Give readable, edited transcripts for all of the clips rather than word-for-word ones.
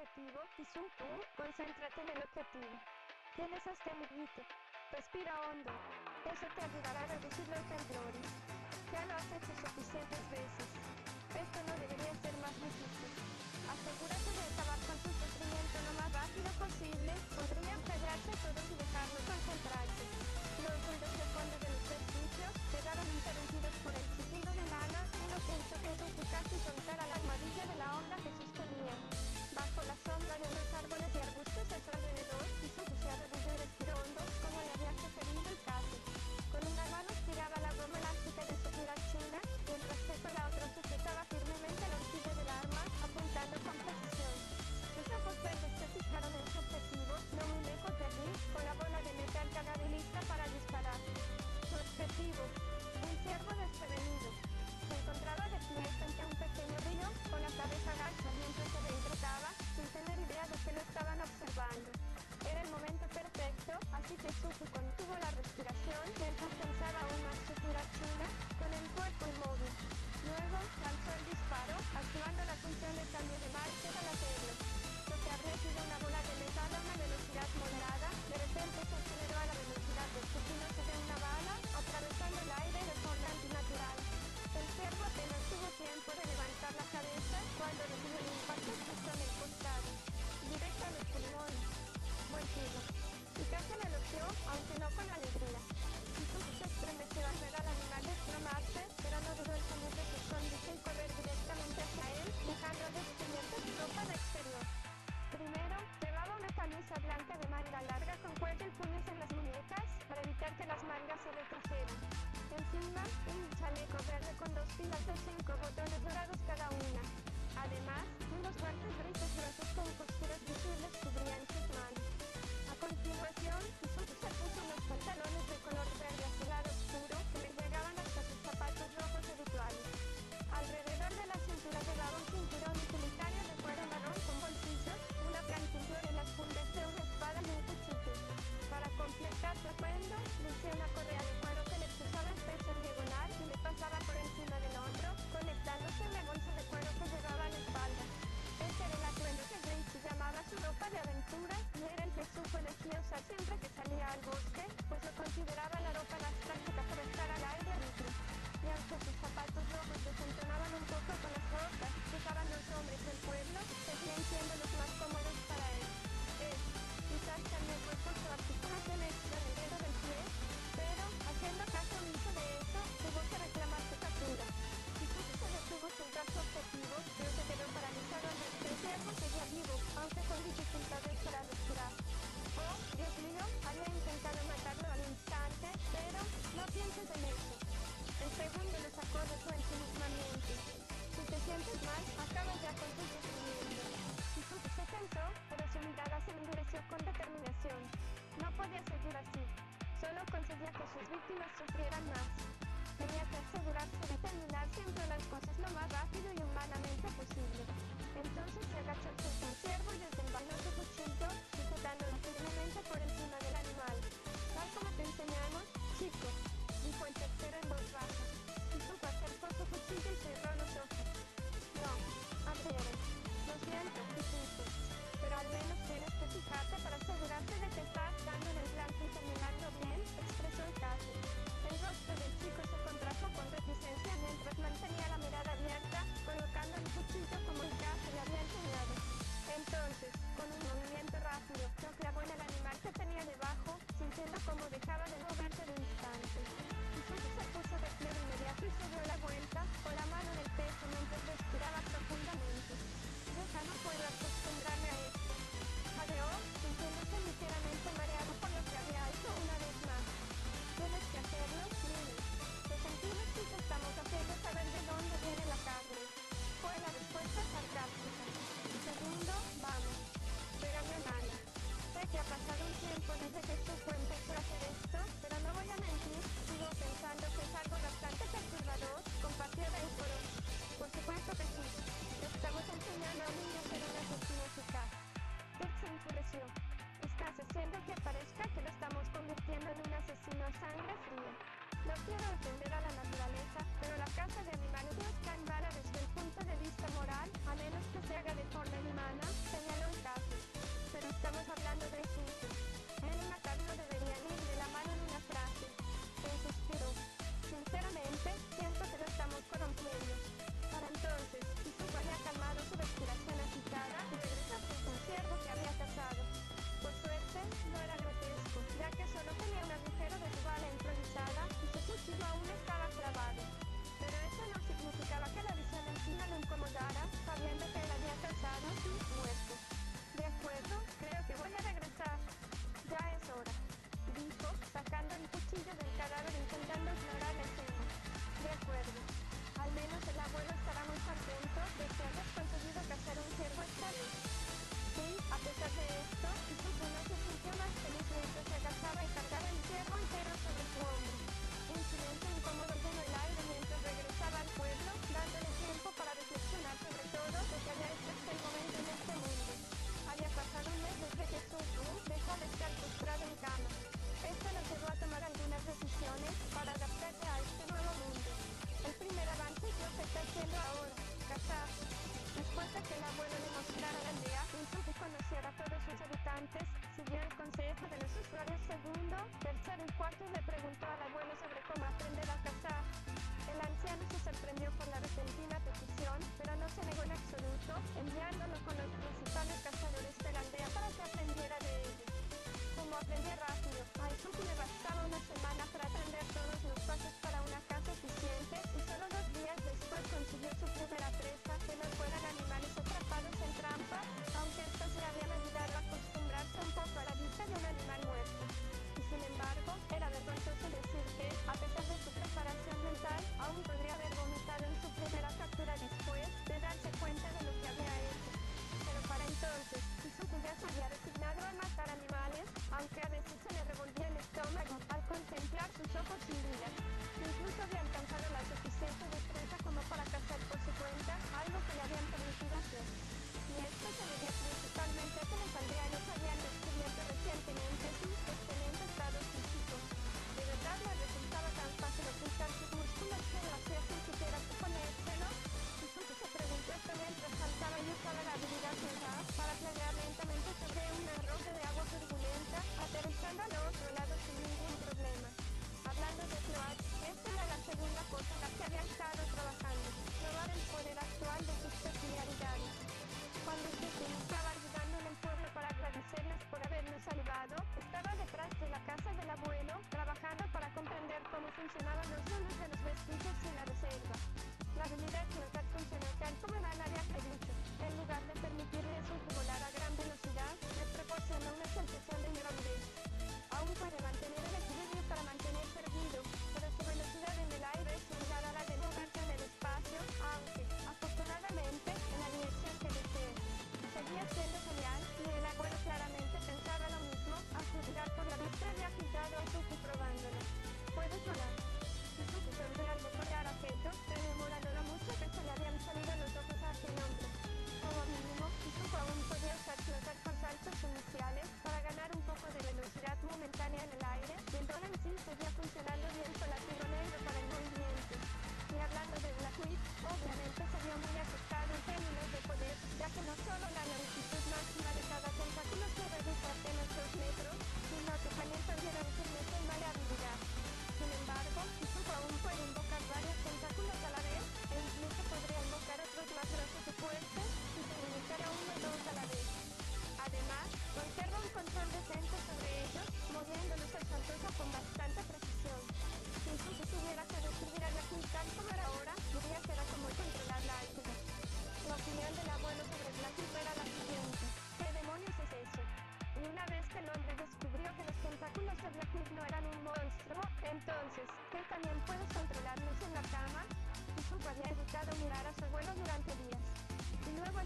objetivo y tú, concéntrate en el objetivo. Tienes este amiguito. Respira hondo. Eso te ayudará a reducir los temblores. Ya lo has hecho suficientes veces. Esto no debería ser más difícil. Asegúrate de acabar con tu sufrimiento lo más rápido posible. Podrían pegarse todos y dejarlo concentrarse. Los ruidos de fondo de los edificios quedaron interrumpidos por el chillido de Lana, uno pensó que tu casi soltara la almohadilla de la onda que sostenía. Bajo la sombra de los árboles y arbustos a su alrededor, hizo bucear de respiro hondo, como le había sugerido el caso. Con una mano estiraba la goma elástica de su tirachina, mientras que con la otra sujetaba firmemente la horquilla del arma, apuntando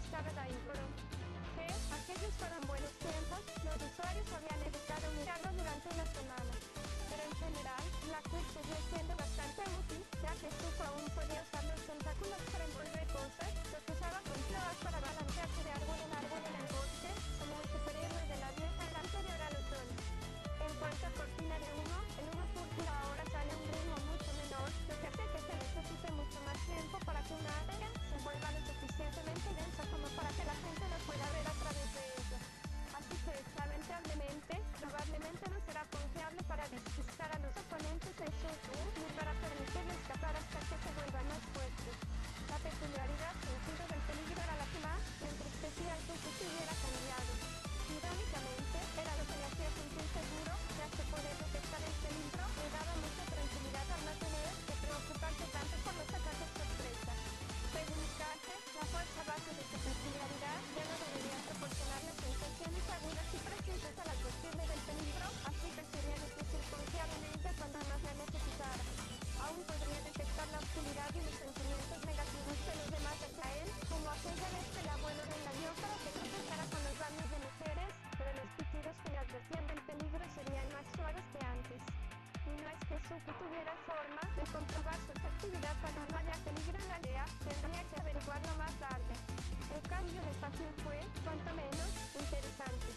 estaba Daigoro. Que, aquellos fueron buenos tiempos, los usuarios habían evitado mirarlo durante una semana. Pero en general, la Quick seguía siendo bastante útil, ya que Zuko aún podía usar los tentáculos para envolver cosas, lo que usaba con Cloak para balancearse de árbol en árbol en el bosque, como el superhéroe de la vieja era anterior al otoño. En cuanto a cortina de humo, el humo púrpura ahora sale a un ritmo mucho menor, lo que hace que se necesite mucho más tiempo para que una área se vuelva lo suficientemente densa como para que la gente lo pueda ver a través de ella. Así que, lamentablemente, probablemente no será confiable para despistar a los oponentes de Zuko, ni para permitirle escapar hasta que se vuelva más fuerte. La peculiaridad sentido del peligro era la que más le entristecía al que se hubiera cambiado. Irónicamente, era lo que le hacía sentir seguro, ya que poder detectar el peligro le daba mucha tranquilidad al no tener que preocuparse tanto por los ataques sorpresa. Según Carter, la fuerza base de su peculiaridad ya no debería proporcionarle sensaciones agudas y precisas al advertirle del peligro, así que sería difícil confiar en ella cuando más la necesitara. Aún podría detectar la oscuridad y los sentimientos negativos de los demás hacia él, como aquella vez que el abuelo le engañó para que tropezara con los baños de mujeres, pero los pitidos que le advertían del peligro serían más suaves que antes. Y no es que Zuko tuviera forma de comprobar su efectividad cuando no haya peligro en la aldea, tendría que averiguarlo más tarde. El cambio de Fácil fue, cuanto menos, interesante.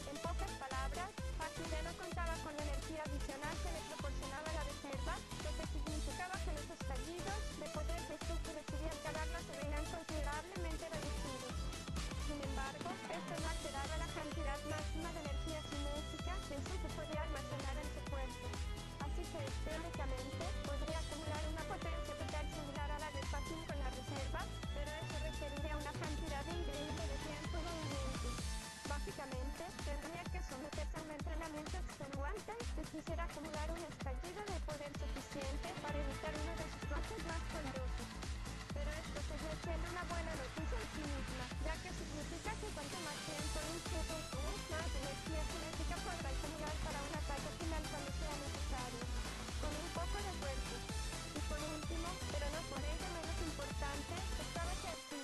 En pocas palabras, Fácil ya no contaba con la energía adicional que le proporcionaba la reserva, lo que significaba que los estallidos de poder que Zuko recibía al cargarla se veían considerablemente reducidos. Sin embargo, esto no alteraba la cantidad máxima de energía cinética que Zuko podía almacenar en su cuerpo. Así que, teóricamente, podría acumular una potencia total similar a la de Fácil con la reserva, pero eso requeriría una cantidad increíble de tiempo y movimiento. Básicamente, tendría que someterse a un entrenamiento extenuante si quisiera acumular un estallido de poder suficiente para evitar uno de sus golpes más poderosos. Pero esto seguía siendo una buena noticia en sí misma, ya que significa que cuanto más tiempo inicie Zuko, más energía cinética podrá acumular para un ataque final cuando sea necesario. Con un poco de suerte. Y por último, pero no por ello menos importante, estaba Zetsu.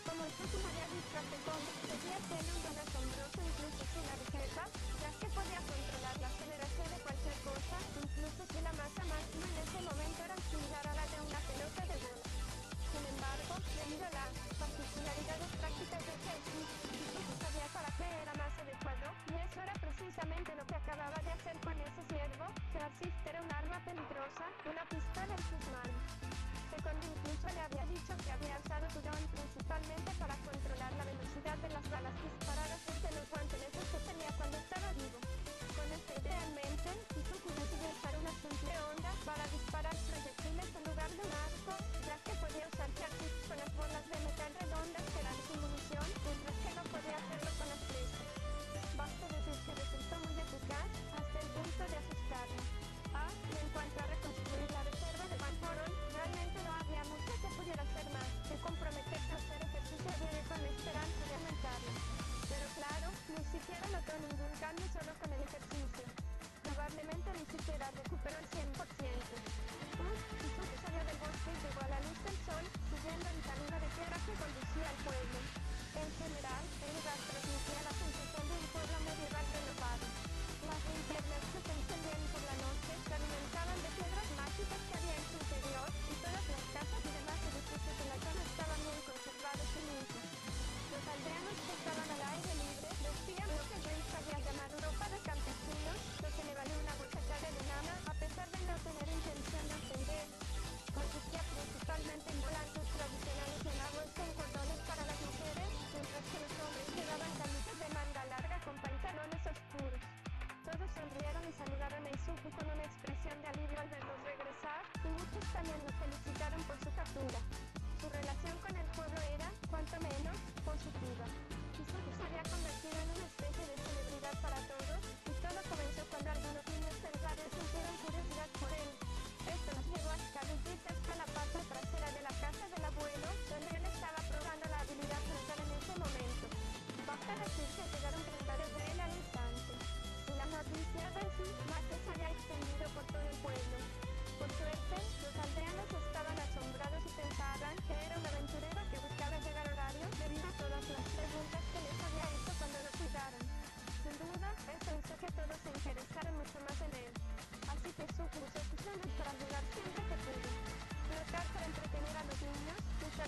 Como el Zuko había visto a Tekong, seguía siendo un don asombroso incluso sin la reserva, ya que podía controlar la aceleración de cualquier cosa, incluso si la masa máxima en ese momento era similar a la de una pelota de bola. Sin embargo, debido a las particularidades prácticas de Zetsu, Zuko sabía para qué era más adecuado, y eso era precisamente lo que acababa de hacer con ese ciervo, que así era un arma peligrosa, una pistola en sus manos. Tekong incluso le había dicho que había usado su don principalmente para controlar la velocidad de las balas disparadas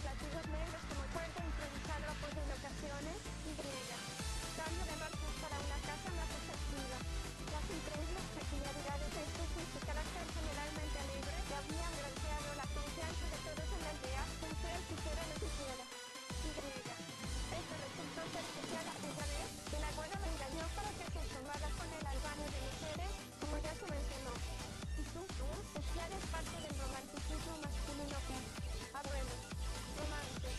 latigos negros como cuerda improvisado apoyo en ocasiones. Y. Cambio de marcos para una casa más efectiva. Las increíbles peculiaridades de estos y su carácter generalmente alegre le habían granjeado la confianza de todos en la aldea, pensé el quisiera lo quisiera. Y. Esto resultó ser especial aquella vez, el abuelo me engañó para que se asomara con él al baño de mujeres, como ya se mencionó. Y tú, especial es parte del romanticismo masculino que, abuelo, romance,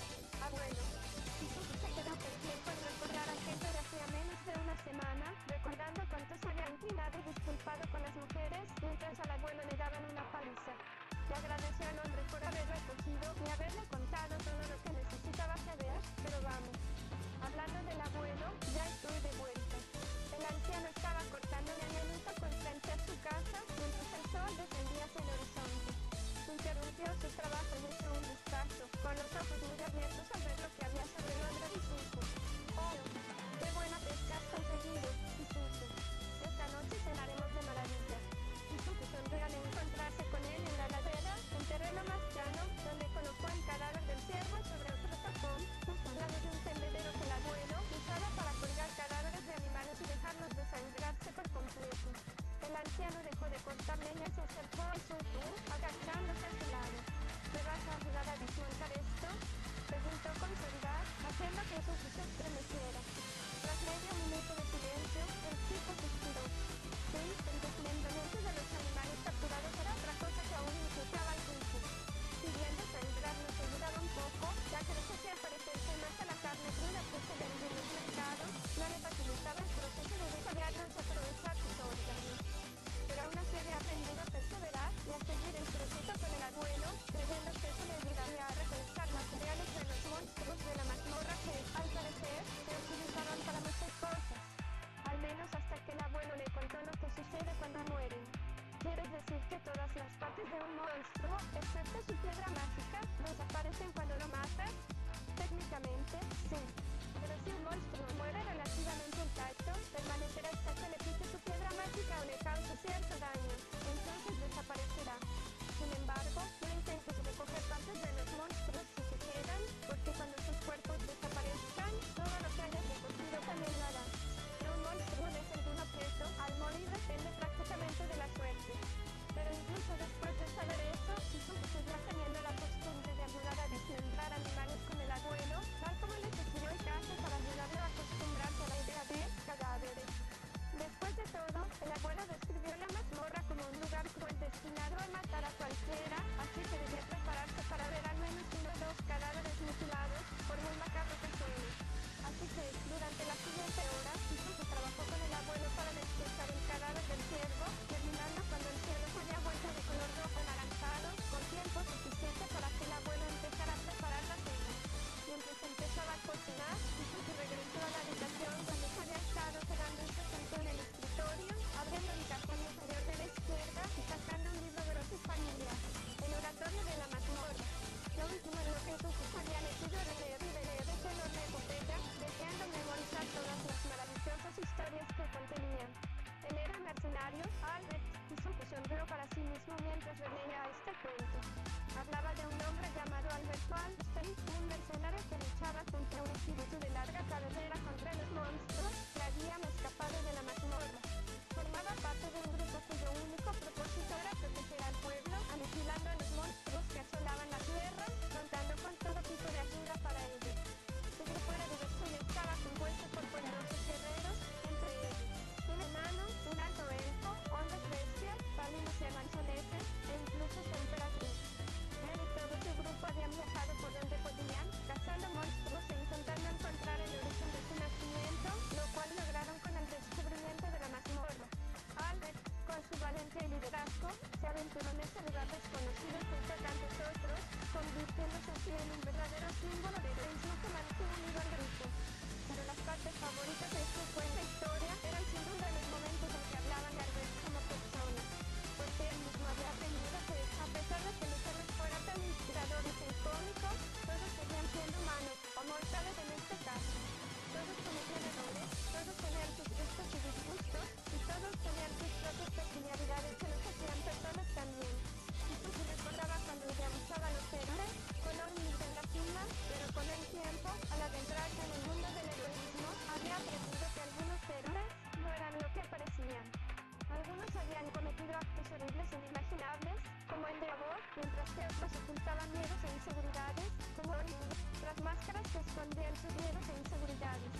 escondía en sus miedos e inseguridades.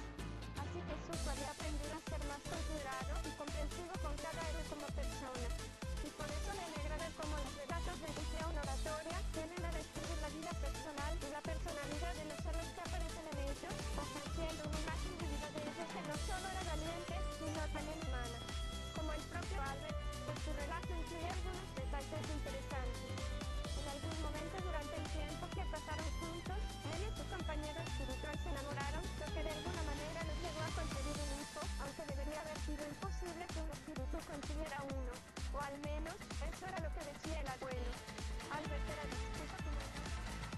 Así que Zuko había aprendido a ser más considerado y comprensivo con cada héroe como persona. Y por eso le alegra ver cómo los relatos de Liceo una oratoria tienen a describir la vida personal y la personalidad de los héroes que aparecen en ellos, ofreciendo una imagen vívida de ellos que no solo era valiente, sino también humana. Como el propio Albert, pues su relato incluye algunos detalles interesantes. En algún momento durante el tiempo que pasaron juntos, él y su compañero espiritual se enamoraron, lo que de alguna manera los llevó a concebir un hijo, aunque debería haber sido imposible que un espíritu concibiera uno. O al menos, eso era lo que decía el abuelo. Albert era dispuesto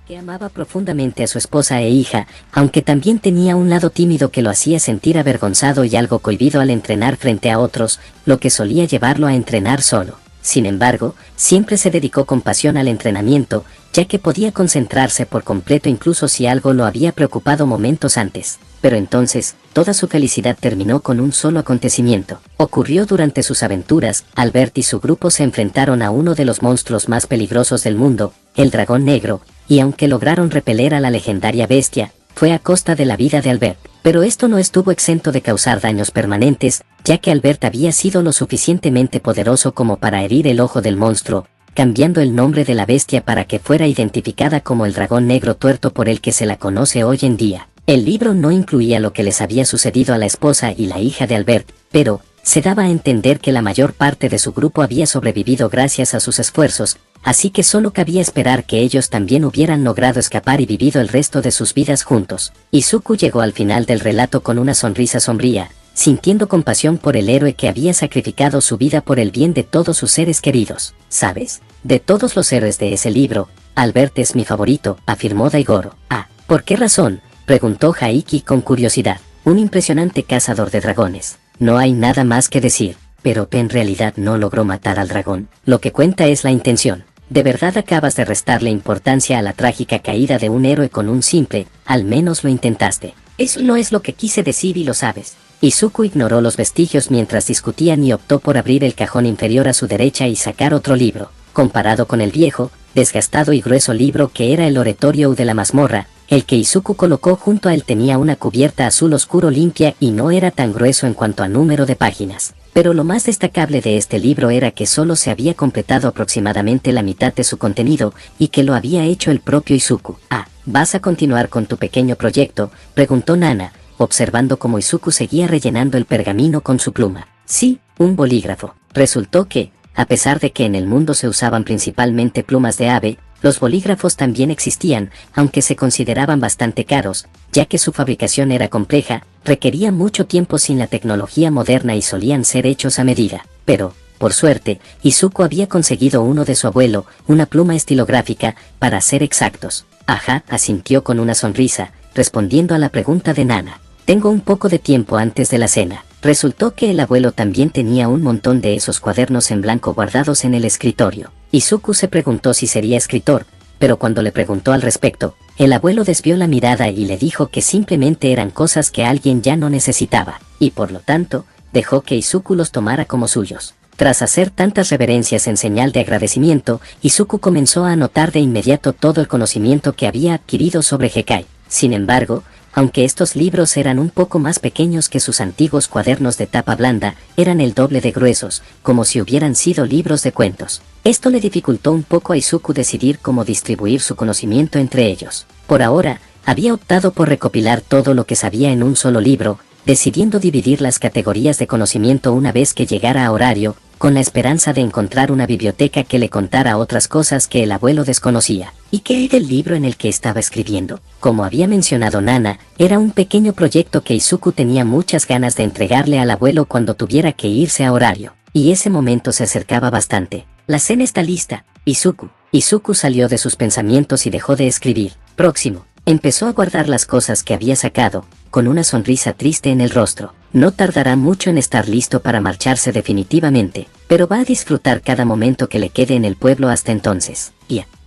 que amaba profundamente a su esposa e hija, aunque también tenía un lado tímido que lo hacía sentir avergonzado y algo cohibido al entrenar frente a otros, lo que solía llevarlo a entrenar solo. Sin embargo, siempre se dedicó con pasión al entrenamiento, ya que podía concentrarse por completo incluso si algo lo había preocupado momentos antes. Pero entonces, toda su felicidad terminó con un solo acontecimiento. Ocurrió durante sus aventuras. Albert y su grupo se enfrentaron a uno de los monstruos más peligrosos del mundo, el dragón negro, y aunque lograron repeler a la legendaria bestia, fue a costa de la vida de Albert. Pero esto no estuvo exento de causar daños permanentes, ya que Albert había sido lo suficientemente poderoso como para herir el ojo del monstruo, cambiando el nombre de la bestia para que fuera identificada como el dragón negro tuerto por el que se la conoce hoy en día. El libro no incluía lo que les había sucedido a la esposa y la hija de Albert, pero se daba a entender que la mayor parte de su grupo había sobrevivido gracias a sus esfuerzos, así que solo cabía esperar que ellos también hubieran logrado escapar y vivido el resto de sus vidas juntos. Izuku llegó al final del relato con una sonrisa sombría, sintiendo compasión por el héroe que había sacrificado su vida por el bien de todos sus seres queridos. ¿Sabes? De todos los héroes de ese libro, Albert es mi favorito, afirmó Daigoro. Ah, ¿por qué razón?, preguntó Haiki con curiosidad. Un impresionante cazador de dragones. No hay nada más que decir, pero en realidad no logró matar al dragón. Lo que cuenta es la intención. ¿De verdad acabas de restarle importancia a la trágica caída de un héroe con un simple, al menos lo intentaste? Eso no es lo que quise decir y lo sabes. Izuku ignoró los vestigios mientras discutían y optó por abrir el cajón inferior a su derecha y sacar otro libro. Comparado con el viejo, desgastado y grueso libro que era el Oratorio de la mazmorra, el que Izuku colocó junto a él tenía una cubierta azul oscuro limpia y no era tan grueso en cuanto a número de páginas. Pero lo más destacable de este libro era que solo se había completado aproximadamente la mitad de su contenido y que lo había hecho el propio Izuku. Ah, ¿vas a continuar con tu pequeño proyecto?, preguntó Nana, observando cómo Izuku seguía rellenando el pergamino con su pluma. Sí, un bolígrafo. Resultó que, a pesar de que en el mundo se usaban principalmente plumas de ave, los bolígrafos también existían, aunque se consideraban bastante caros, ya que su fabricación era compleja, requería mucho tiempo sin la tecnología moderna y solían ser hechos a medida. Pero, por suerte, Izuku había conseguido uno de su abuelo, una pluma estilográfica, para ser exactos. Ajá, asintió con una sonrisa, respondiendo a la pregunta de Nana. Tengo un poco de tiempo antes de la cena. Resultó que el abuelo también tenía un montón de esos cuadernos en blanco guardados en el escritorio. Izuku se preguntó si sería escritor, pero cuando le preguntó al respecto, el abuelo desvió la mirada y le dijo que simplemente eran cosas que alguien ya no necesitaba, y por lo tanto, dejó que Izuku los tomara como suyos. Tras hacer tantas reverencias en señal de agradecimiento, Izuku comenzó a anotar de inmediato todo el conocimiento que había adquirido sobre Hekai. Sin embargo, aunque estos libros eran un poco más pequeños que sus antiguos cuadernos de tapa blanda, eran el doble de gruesos, como si hubieran sido libros de cuentos. Esto le dificultó un poco a Izuku decidir cómo distribuir su conocimiento entre ellos. Por ahora, había optado por recopilar todo lo que sabía en un solo libro, decidiendo dividir las categorías de conocimiento una vez que llegara a horario, con la esperanza de encontrar una biblioteca que le contara otras cosas que el abuelo desconocía. ¿Y qué era el libro en el que estaba escribiendo? Como había mencionado Nana, era un pequeño proyecto que Izuku tenía muchas ganas de entregarle al abuelo cuando tuviera que irse a horario. Y ese momento se acercaba bastante. La cena está lista, Izuku. Izuku salió de sus pensamientos y dejó de escribir. Próximo. Empezó a guardar las cosas que había sacado, con una sonrisa triste en el rostro. No tardará mucho en estar listo para marcharse definitivamente, pero va a disfrutar cada momento que le quede en el pueblo hasta entonces.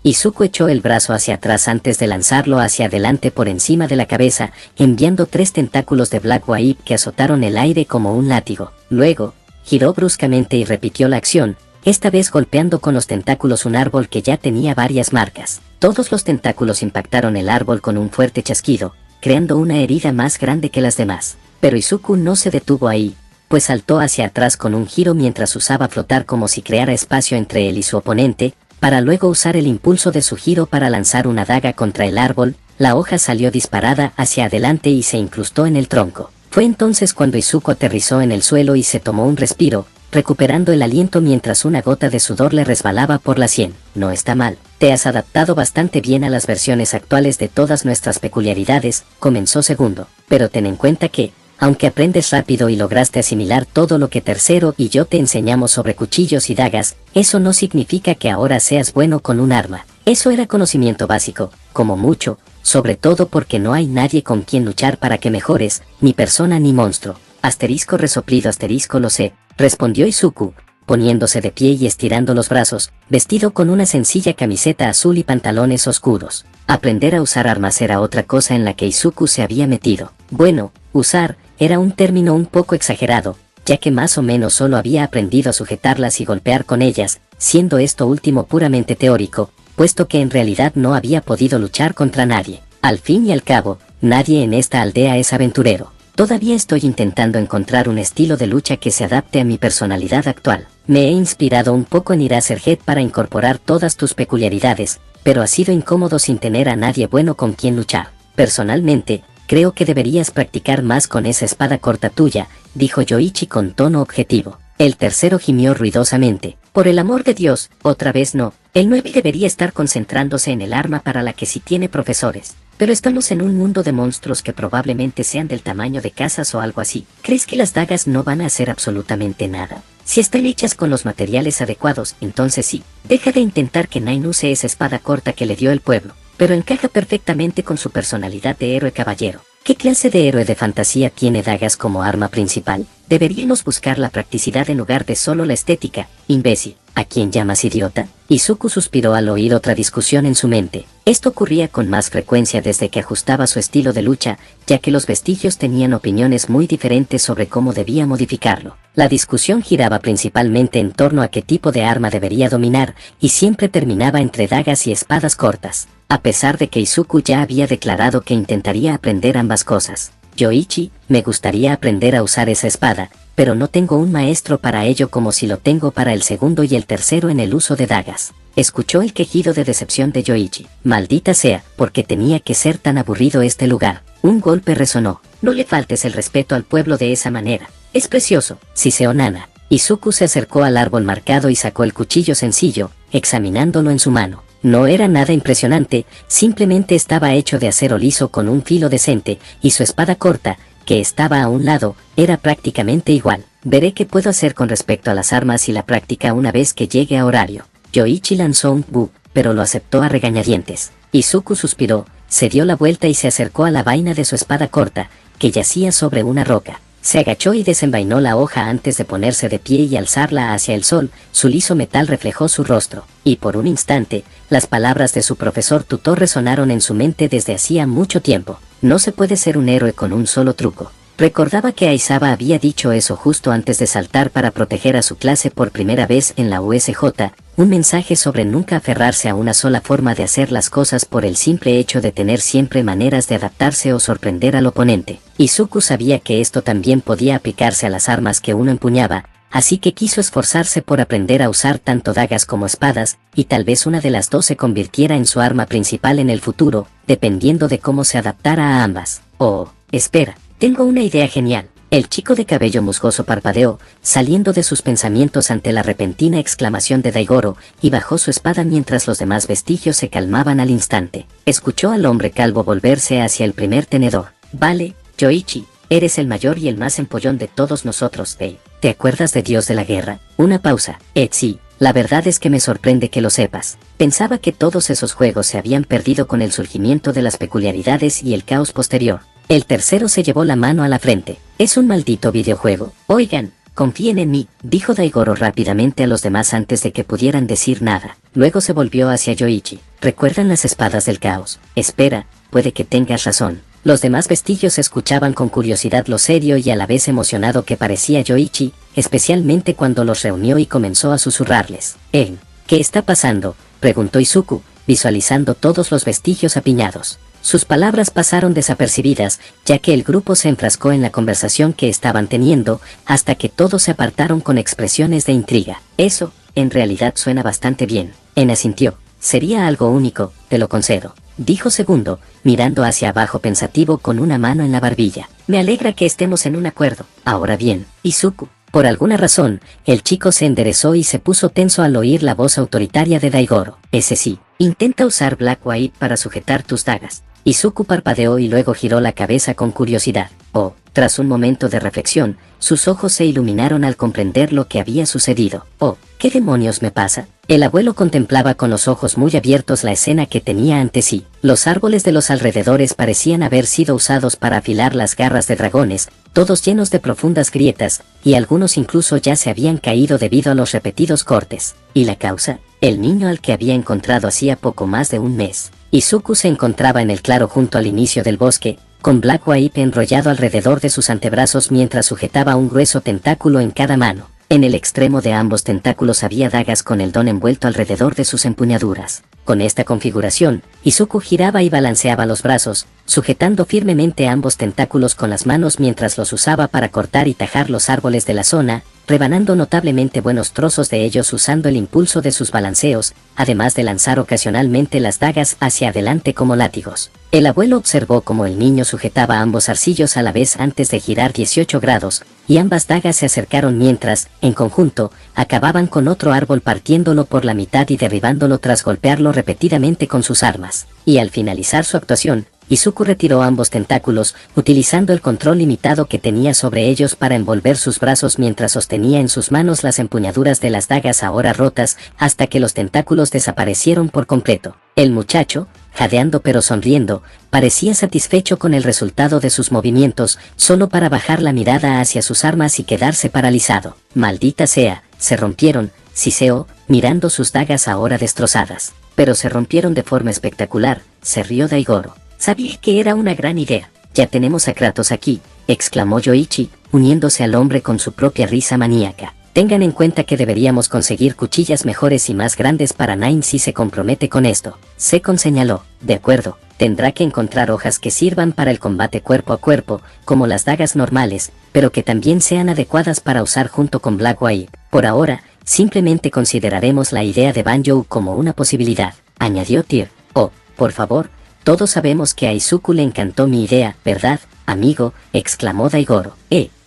Izuku echó el brazo hacia atrás antes de lanzarlo hacia adelante por encima de la cabeza, enviando 3 tentáculos de Black Waib que azotaron el aire como un látigo. Luego, giró bruscamente y repitió la acción, esta vez golpeando con los tentáculos un árbol que ya tenía varias marcas. Todos los tentáculos impactaron el árbol con un fuerte chasquido, creando una herida más grande que las demás. Pero Izuku no se detuvo ahí, pues saltó hacia atrás con un giro mientras usaba flotar como si creara espacio entre él y su oponente, para luego usar el impulso de su giro para lanzar una daga contra el árbol. La hoja salió disparada hacia adelante y se incrustó en el tronco. Fue entonces cuando Izuku aterrizó en el suelo y se tomó un respiro, recuperando el aliento mientras una gota de sudor le resbalaba por la sien. No está mal, te has adaptado bastante bien a las versiones actuales de todas nuestras peculiaridades, comenzó Segundo, pero ten en cuenta que, aunque aprendes rápido y lograste asimilar todo lo que Tercero y yo te enseñamos sobre cuchillos y dagas, eso no significa que ahora seas bueno con un arma. Eso era conocimiento básico, como mucho, sobre todo porque no hay nadie con quien luchar para que mejores, ni persona ni monstruo. Asterisco resoplido asterisco lo sé, respondió Izuku, poniéndose de pie y estirando los brazos, vestido con una sencilla camiseta azul y pantalones oscuros. Aprender a usar armas era otra cosa en la que Izuku se había metido. Bueno, usar era un término un poco exagerado, ya que más o menos solo había aprendido a sujetarlas y golpear con ellas, siendo esto último puramente teórico, puesto que en realidad no había podido luchar contra nadie. Al fin y al cabo, nadie en esta aldea es aventurero. Todavía estoy intentando encontrar un estilo de lucha que se adapte a mi personalidad actual. Me he inspirado un poco en Eraserhead para incorporar todas tus peculiaridades, pero ha sido incómodo sin tener a nadie bueno con quien luchar. Personalmente, creo que deberías practicar más con esa espada corta tuya, dijo Yoichi con tono objetivo. El Tercero gimió ruidosamente. Por el amor de Dios, otra vez no. El 9 debería estar concentrándose en el arma para la que sí tiene profesores. Pero estamos en un mundo de monstruos que probablemente sean del tamaño de casas o algo así. ¿Crees que las dagas no van a hacer absolutamente nada? Si están hechas con los materiales adecuados, entonces sí. Deja de intentar que Nine use esa espada corta que le dio el pueblo, pero encaja perfectamente con su personalidad de héroe caballero. ¿Qué clase de héroe de fantasía tiene dagas como arma principal? Deberíamos buscar la practicidad en lugar de solo la estética, imbécil. ¿A quién llamas idiota? Izuku suspiró al oír otra discusión en su mente. Esto ocurría con más frecuencia desde que ajustaba su estilo de lucha, ya que los vestigios tenían opiniones muy diferentes sobre cómo debía modificarlo. La discusión giraba principalmente en torno a qué tipo de arma debería dominar, y siempre terminaba entre dagas y espadas cortas, a pesar de que Izuku ya había declarado que intentaría aprender ambas cosas. Yoichi, me gustaría aprender a usar esa espada, pero no tengo un maestro para ello como si lo tengo para el segundo y el tercero en el uso de dagas. Escuchó el quejido de decepción de Yoichi. Maldita sea, porque tenía que ser tan aburrido este lugar. Un golpe resonó. No le faltes el respeto al pueblo de esa manera. Es precioso, siseó Nana. Izuku se acercó al árbol marcado y sacó el cuchillo sencillo, examinándolo en su mano. No era nada impresionante, simplemente estaba hecho de acero liso con un filo decente, y su espada corta, que estaba a un lado, era prácticamente igual. Veré qué puedo hacer con respecto a las armas y la práctica una vez que llegue a horario. Yoichi lanzó un bu, pero lo aceptó a regañadientes. Izuku suspiró, se dio la vuelta y se acercó a la vaina de su espada corta, que yacía sobre una roca. Se agachó y desenvainó la hoja antes de ponerse de pie y alzarla hacia el sol. Su liso metal reflejó su rostro, y por un instante, las palabras de su profesor tutor resonaron en su mente desde hacía mucho tiempo. No se puede ser un héroe con un solo truco. Recordaba que Aizawa había dicho eso justo antes de saltar para proteger a su clase por primera vez en la USJ, un mensaje sobre nunca aferrarse a una sola forma de hacer las cosas por el simple hecho de tener siempre maneras de adaptarse o sorprender al oponente. Izuku sabía que esto también podía aplicarse a las armas que uno empuñaba, así que quiso esforzarse por aprender a usar tanto dagas como espadas, y tal vez una de las dos se convirtiera en su arma principal en el futuro, dependiendo de cómo se adaptara a ambas. Oh, espera. Tengo una idea genial. El chico de cabello musgoso parpadeó, saliendo de sus pensamientos ante la repentina exclamación de Daigoro, y bajó su espada mientras los demás vestigios se calmaban al instante. Escuchó al hombre calvo volverse hacia el primer tenedor. Vale, Yoichi, eres el mayor y el más empollón de todos nosotros, ¿te acuerdas de Dios de la Guerra? Una pausa. Sí, la verdad es que me sorprende que lo sepas. Pensaba que todos esos juegos se habían perdido con el surgimiento de las peculiaridades y el caos posterior. El tercero se llevó la mano a la frente. Es un maldito videojuego. Oigan, confíen en mí, dijo Daigoro rápidamente a los demás antes de que pudieran decir nada. Luego se volvió hacia Yoichi. ¿Recuerdan las espadas del caos? Espera, puede que tengas razón. Los demás vestigios escuchaban con curiosidad lo serio y a la vez emocionado que parecía Yoichi, especialmente cuando los reunió y comenzó a susurrarles. ¿Qué está pasando?, preguntó Izuku, visualizando todos los vestigios apiñados. Sus palabras pasaron desapercibidas, ya que el grupo se enfrascó en la conversación que estaban teniendo, hasta que todos se apartaron con expresiones de intriga. Eso, en realidad suena bastante bien. En asintió. Sería algo único, te lo concedo, dijo Segundo, mirando hacia abajo pensativo con una mano en la barbilla. Me alegra que estemos en un acuerdo. Ahora bien, Izuku. Por alguna razón, el chico se enderezó y se puso tenso al oír la voz autoritaria de Daigoro. Ese sí, intenta usar Black White para sujetar tus dagas. Izuku parpadeó y luego giró la cabeza con curiosidad. Oh, tras un momento de reflexión, sus ojos se iluminaron al comprender lo que había sucedido. Oh, ¿qué demonios me pasa? El abuelo contemplaba con los ojos muy abiertos la escena que tenía ante sí. Los árboles de los alrededores parecían haber sido usados para afilar las garras de dragones, todos llenos de profundas grietas, y algunos incluso ya se habían caído debido a los repetidos cortes. ¿Y la causa? El niño al que había encontrado hacía poco más de un mes. Izuku se encontraba en el claro junto al inicio del bosque, con Black White enrollado alrededor de sus antebrazos mientras sujetaba un grueso tentáculo en cada mano. En el extremo de ambos tentáculos había dagas con el don envuelto alrededor de sus empuñaduras. Con esta configuración, Izuku giraba y balanceaba los brazos, sujetando firmemente ambos tentáculos con las manos mientras los usaba para cortar y tajar los árboles de la zona, rebanando notablemente buenos trozos de ellos usando el impulso de sus balanceos, además de lanzar ocasionalmente las dagas hacia adelante como látigos. El abuelo observó cómo el niño sujetaba ambos arcillos a la vez antes de girar 18 grados, y ambas dagas se acercaron mientras, en conjunto, acababan con otro árbol partiéndolo por la mitad y derribándolo tras golpearlo repetidamente con sus armas. Y al finalizar su actuación, Izuku retiró ambos tentáculos, utilizando el control limitado que tenía sobre ellos para envolver sus brazos mientras sostenía en sus manos las empuñaduras de las dagas ahora rotas, hasta que los tentáculos desaparecieron por completo. El muchacho, jadeando pero sonriendo, parecía satisfecho con el resultado de sus movimientos, solo para bajar la mirada hacia sus armas y quedarse paralizado. Maldita sea, se rompieron, siseó, mirando sus dagas ahora destrozadas. Pero se rompieron de forma espectacular, se rió Daigoro. Sabía que era una gran idea. Ya tenemos a Kratos aquí, exclamó Yoichi, uniéndose al hombre con su propia risa maníaca. Tengan en cuenta que deberíamos conseguir cuchillas mejores y más grandes para Nine si se compromete con esto. Sekon señaló. De acuerdo, tendrá que encontrar hojas que sirvan para el combate cuerpo a cuerpo, como las dagas normales, pero que también sean adecuadas para usar junto con Black White. Por ahora, simplemente consideraremos la idea de Banjo como una posibilidad, añadió Tyr. Oh, por favor. Todos sabemos que a Izuku le encantó mi idea, ¿verdad, amigo?, exclamó Daigoro.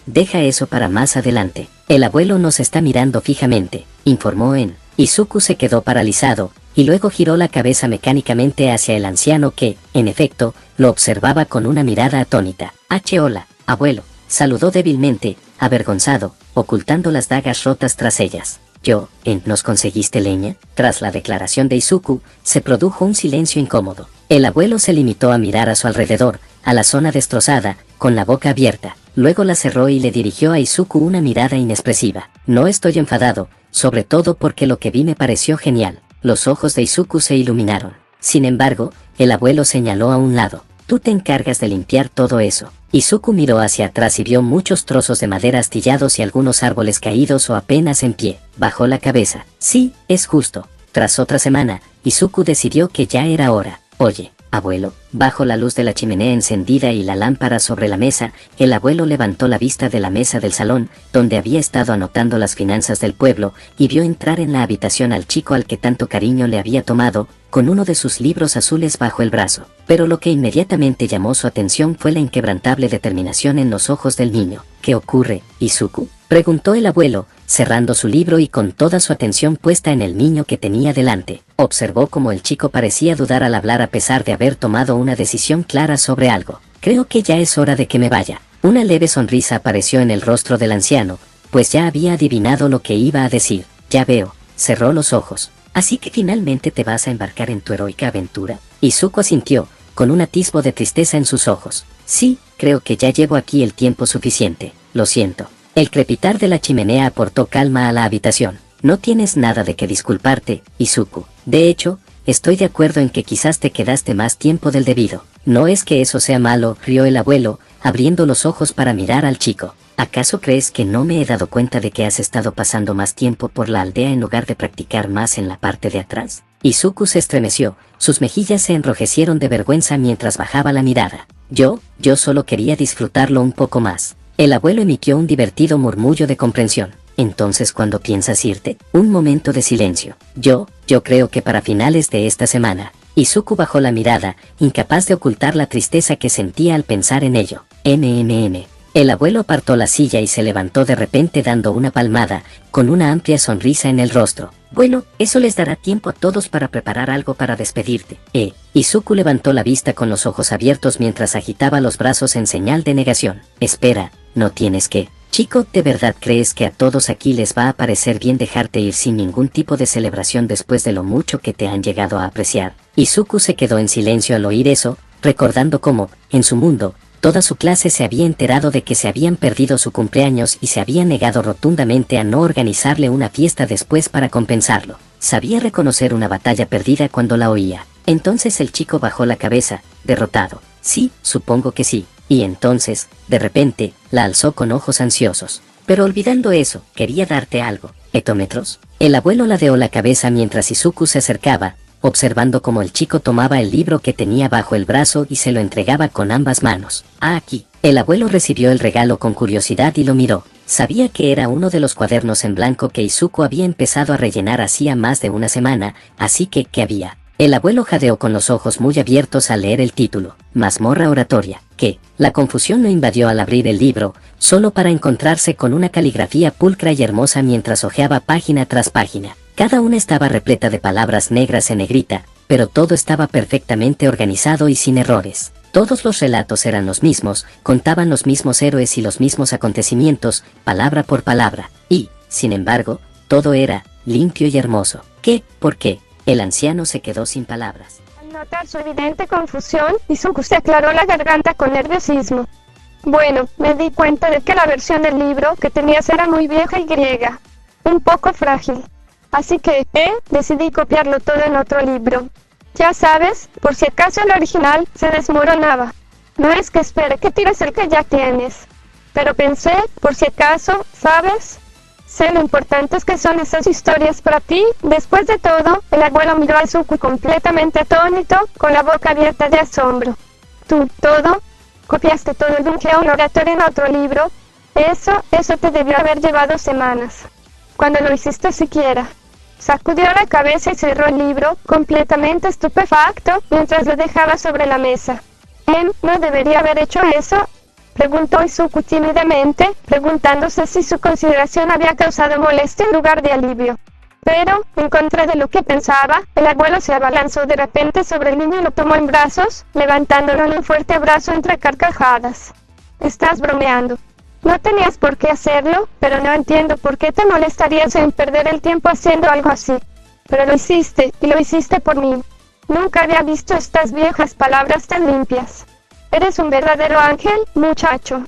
Deja eso para más adelante. El abuelo nos está mirando fijamente, informó En. Izuku se quedó paralizado, y luego giró la cabeza mecánicamente hacia el anciano que, en efecto, lo observaba con una mirada atónita. Hola, abuelo, saludó débilmente, avergonzado, ocultando las dagas rotas tras ellas. ¿Nos conseguiste leña? Tras la declaración de Izuku, se produjo un silencio incómodo. El abuelo se limitó a mirar a su alrededor, a la zona destrozada, con la boca abierta. Luego la cerró y le dirigió a Izuku una mirada inexpresiva. No estoy enfadado, sobre todo porque lo que vi me pareció genial. Los ojos de Izuku se iluminaron. Sin embargo, el abuelo señaló a un lado. Tú te encargas de limpiar todo eso. Izuku miró hacia atrás y vio muchos trozos de madera astillados y algunos árboles caídos o apenas en pie. Bajó la cabeza. Sí, es justo. Tras otra semana, Izuku decidió que ya era hora. Oye, abuelo. Bajo la luz de la chimenea encendida y la lámpara sobre la mesa, el abuelo levantó la vista de la mesa del salón, donde había estado anotando las finanzas del pueblo, y vio entrar en la habitación al chico al que tanto cariño le había tomado, con uno de sus libros azules bajo el brazo. Pero lo que inmediatamente llamó su atención fue la inquebrantable determinación en los ojos del niño. ¿Qué ocurre, Izuku?, preguntó el abuelo, cerrando su libro y con toda su atención puesta en el niño que tenía delante. Observó cómo el chico parecía dudar al hablar a pesar de haber tomado una decisión clara sobre algo. Creo que ya es hora de que me vaya. Una leve sonrisa apareció en el rostro del anciano, pues ya había adivinado lo que iba a decir. Ya veo, cerró los ojos. Así que finalmente te vas a embarcar en tu heroica aventura. Izuku asintió, con un atisbo de tristeza en sus ojos. Sí, creo que ya llevo aquí el tiempo suficiente. Lo siento. El crepitar de la chimenea aportó calma a la habitación. No tienes nada de qué disculparte, Izuku. De hecho, estoy de acuerdo en que quizás te quedaste más tiempo del debido. No es que eso sea malo, rió el abuelo, abriendo los ojos para mirar al chico. ¿Acaso crees que no me he dado cuenta de que has estado pasando más tiempo por la aldea en lugar de practicar más en la parte de atrás? Izuku se estremeció, sus mejillas se enrojecieron de vergüenza mientras bajaba la mirada. Yo solo quería disfrutarlo un poco más. El abuelo emitió un divertido murmullo de comprensión. Entonces, ¿cuándo piensas irte? Un momento de silencio. Yo creo que para finales de esta semana. Izuku bajó la mirada, incapaz de ocultar la tristeza que sentía al pensar en ello. El abuelo apartó la silla y se levantó de repente dando una palmada, con una amplia sonrisa en el rostro. Bueno, eso les dará tiempo a todos para preparar algo para despedirte. Izuku levantó la vista con los ojos abiertos mientras agitaba los brazos en señal de negación. Espera, no tienes que. Chico, ¿de verdad crees que a todos aquí les va a parecer bien dejarte ir sin ningún tipo de celebración después de lo mucho que te han llegado a apreciar? Izuku se quedó en silencio al oír eso, recordando cómo, en su mundo, toda su clase se había enterado de que se habían perdido su cumpleaños y se había negado rotundamente a no organizarle una fiesta después para compensarlo. Sabía reconocer una batalla perdida cuando la oía. Entonces el chico bajó la cabeza, derrotado. Sí, supongo que sí. Y entonces, de repente, la alzó con ojos ansiosos. Pero olvidando eso, quería darte algo. ¿Etómetros? El abuelo ladeó la cabeza mientras Izuku se acercaba, observando cómo el chico tomaba el libro que tenía bajo el brazo y se lo entregaba con ambas manos. Aquí. El abuelo recibió el regalo con curiosidad y lo miró. Sabía que era uno de los cuadernos en blanco que Izuku había empezado a rellenar hacía más de una semana, así que, ¿qué había? El abuelo jadeó con los ojos muy abiertos al leer el título, Mazmorra Oratoria, que, la confusión lo invadió al abrir el libro, solo para encontrarse con una caligrafía pulcra y hermosa mientras hojeaba página tras página. Cada una estaba repleta de palabras negras en negrita, pero todo estaba perfectamente organizado y sin errores. Todos los relatos eran los mismos, contaban los mismos héroes y los mismos acontecimientos, palabra por palabra, y, sin embargo, todo era limpio y hermoso. ¿Qué? ¿Por qué? El anciano se quedó sin palabras. Al notar su evidente confusión, Izuku se aclaró la garganta con nerviosismo. Bueno, me di cuenta de que la versión del libro que tenías era muy vieja y griega. Un poco frágil. Así que, decidí copiarlo todo en otro libro. Ya sabes, por si acaso el original se desmoronaba. No es que espere que tires el que ya tienes. Pero pensé, por si acaso, ¿sabes? Sé lo importantes que son esas historias para ti. Después de todo, el abuelo miró a Izuku completamente atónito, con la boca abierta de asombro. ¿Tú, todo? ¿Copiaste todo de un oratorio en otro libro? Eso te debió haber llevado semanas. Cuando lo hiciste siquiera. Sacudió la cabeza y cerró el libro, completamente estupefacto, mientras lo dejaba sobre la mesa. ¿No debería haber hecho eso? Preguntó Izuku tímidamente, preguntándose si su consideración había causado molestia en lugar de alivio. Pero, en contra de lo que pensaba, el abuelo se abalanzó de repente sobre el niño y lo tomó en brazos, levantándolo en un fuerte abrazo entre carcajadas. «Estás bromeando. No tenías por qué hacerlo, pero no entiendo por qué te molestarías en perder el tiempo haciendo algo así. Pero lo hiciste, y lo hiciste por mí. Nunca había visto estas viejas palabras tan limpias. Eres un verdadero ángel, muchacho».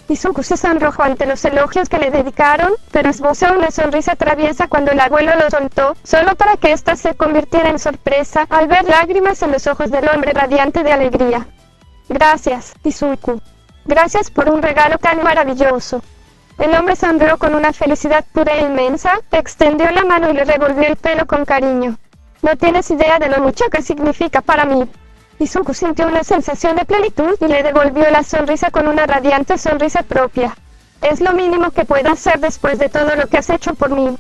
Izuku se sonrojó ante los elogios que le dedicaron, pero esbozó una sonrisa traviesa cuando el abuelo lo soltó, solo para que ésta se convirtiera en sorpresa al ver lágrimas en los ojos del hombre radiante de alegría. «Gracias, Izuku. Gracias por un regalo tan maravilloso». El hombre sonrió con una felicidad pura e inmensa, extendió la mano y le revolvió el pelo con cariño. «No tienes idea de lo mucho que significa para mí». Izuku sintió una sensación de plenitud y le devolvió la sonrisa con una radiante sonrisa propia. «Es lo mínimo que puedo hacer después de todo lo que has hecho por mí».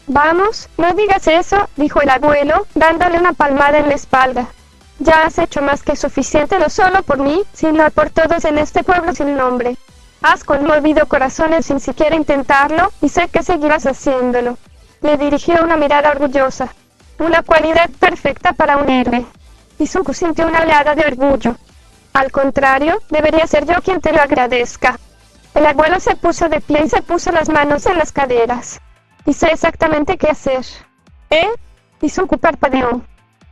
«Vamos, no digas eso», dijo el abuelo, dándole una palmada en la espalda. «Ya has hecho más que suficiente no solo por mí, sino por todos en este pueblo sin nombre. Has conmovido corazones sin siquiera intentarlo, y sé que seguirás haciéndolo». Le dirigió una mirada orgullosa. Una cualidad perfecta para un héroe. Izuku sintió una oleada de orgullo. «Al contrario, debería ser yo quien te lo agradezca». El abuelo se puso de pie y se puso las manos en las caderas. «Y sé exactamente qué hacer». Izuku parpadeó.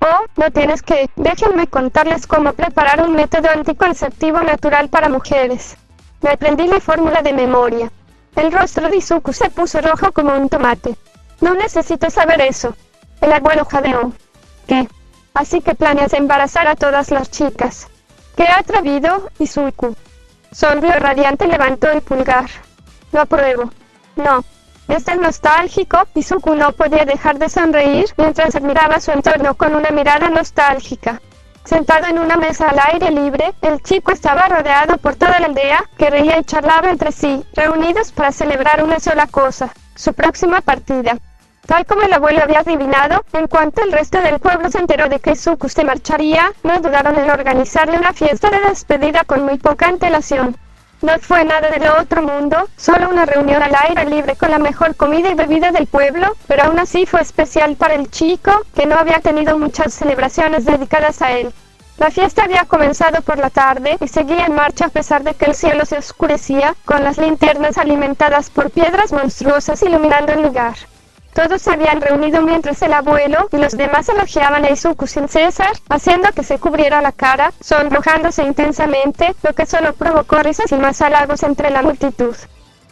«Oh, no tienes que. Déjenme contarles cómo preparar un método anticonceptivo natural para mujeres. Me aprendí la fórmula de memoria». El rostro de Izuku se puso rojo como un tomate. «No necesito saber eso». El abuelo jadeó. «¿Qué? Así que planeas embarazar a todas las chicas. ¡Qué atrevido, Izuku! Sonrió radiante y levantó el pulgar. Lo apruebo. No. Este es nostálgico. Izuku no podía dejar de sonreír mientras admiraba su entorno con una mirada nostálgica. Sentado en una mesa al aire libre, el chico estaba rodeado por toda la aldea, que reía y charlaba entre sí, reunidos para celebrar una sola cosa: su próxima partida. Tal como el abuelo había adivinado, en cuanto el resto del pueblo se enteró de que Izuku se marcharía, no dudaron en organizarle una fiesta de despedida con muy poca antelación. No fue nada del otro mundo, solo una reunión al aire libre con la mejor comida y bebida del pueblo, pero aún así fue especial para el chico, que no había tenido muchas celebraciones dedicadas a él. La fiesta había comenzado por la tarde y seguía en marcha a pesar de que el cielo se oscurecía, con las linternas alimentadas por piedras monstruosas iluminando el lugar. Todos se habían reunido mientras el abuelo y los demás elogiaban a Izuku sin cesar, haciendo que se cubriera la cara, sonrojándose intensamente, lo que solo provocó risas y más halagos entre la multitud.